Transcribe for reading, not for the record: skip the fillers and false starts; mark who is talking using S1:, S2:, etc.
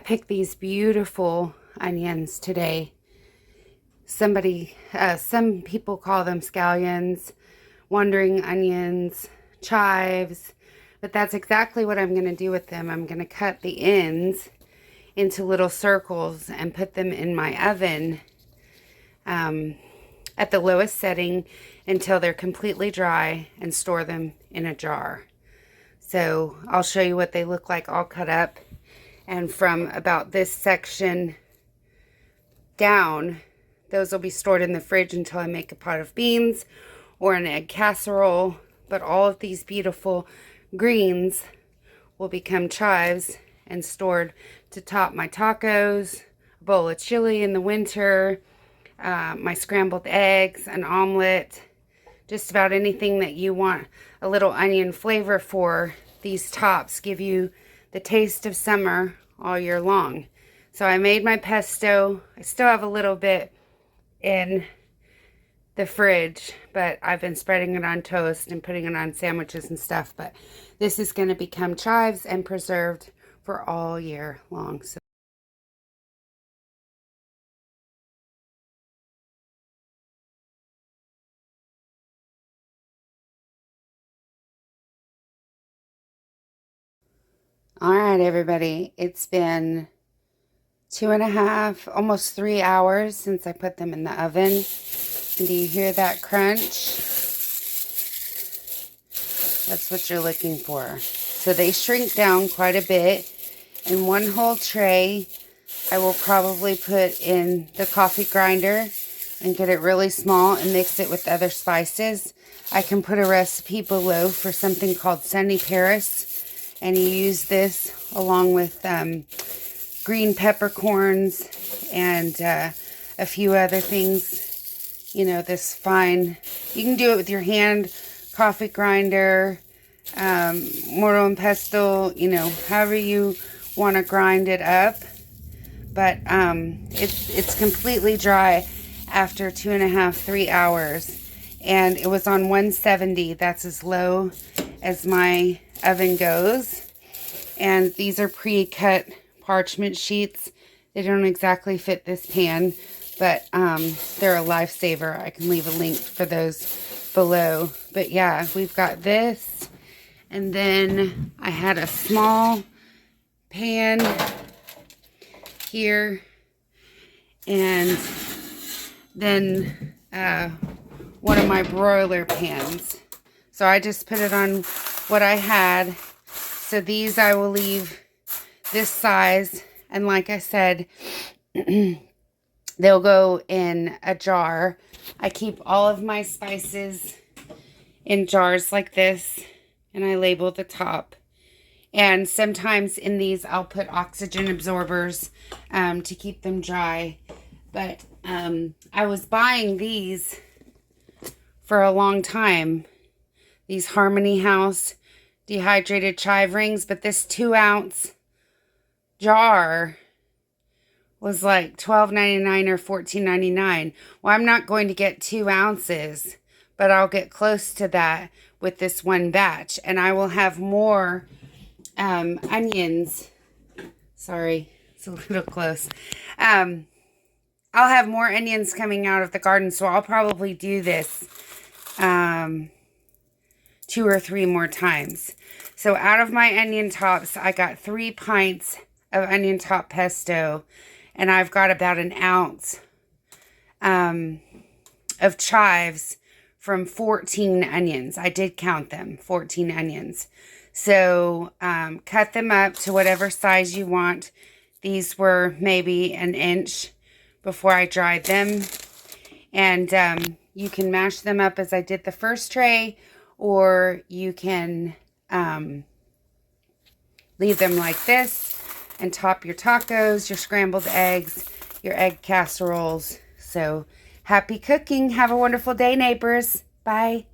S1: picked these beautiful onions today. Some people call them scallions, wandering onions, chives, but that's exactly what I'm going to do with them. I'm going to cut the ends into little circles and put them in my oven at the lowest setting until they're completely dry, and store them in a jar. So I'll show you what they look like all cut up. And from about this section down, those will be stored in the fridge until I make a pot of beans or an egg casserole. But all of these beautiful greens will become chives and stored to top my tacos, a bowl of chili in the winter, my scrambled eggs, an omelet, just about anything that you want a little onion flavor for. These tops give you the taste of summer all year long. So I made my pesto. I still have a little bit in the fridge, but I've been spreading it on toast and putting it on sandwiches and stuff. But this is going to become chives and preserved for all year long. So all right, everybody, it's been 2.5, almost 3 hours since I put them in the oven. And do you hear that crunch? That's what you're looking for. So they shrink down quite a bit. In one whole tray, I will probably put in the coffee grinder and get it really small and mix it with other spices. I can put a recipe below for something called Sunny Paris. And you use this along with green peppercorns and a few other things. You know, this fine, you can do it with your hand, coffee grinder, mortar and pestle, you know, however you want to grind it up. But it's completely dry after 2.5, 3 hours. And it was on 170. That's as low as my oven goes. And these are pre-cut parchment sheets. They don't exactly fit this pan, but they're a lifesaver. I can leave a link for those below. But yeah, we've got this. And then I had a small pan here. And then one of my broiler pans. So I just put it on what I had. So these I will leave this size. And like I said, they'll go in a jar. I keep all of my spices in jars like this. And I label the top. And sometimes in these I'll put oxygen absorbers to keep them dry. But I was buying these for a long time. These Harmony House dehydrated chive rings, but this 2-ounce jar was like $12.99 or $14.99. Well, I'm not going to get 2 ounces, but I'll get close to that with this one batch, and I will have more onions. Sorry, it's a little close. I'll have more onions coming out of the garden, so I'll probably do this 2 or 3 more times. So out of my onion tops, I got 3 pints of onion top pesto, and I've got about 1 ounce of chives from 14 onions. I did count them, 14 onions. So cut them up to whatever size you want. These were maybe 1 inch before I dried them. And you can mash them up as I did the first tray, or you can leave them like this and top your tacos, your scrambled eggs, your egg casseroles. So happy cooking. Have a wonderful day, neighbors. Bye.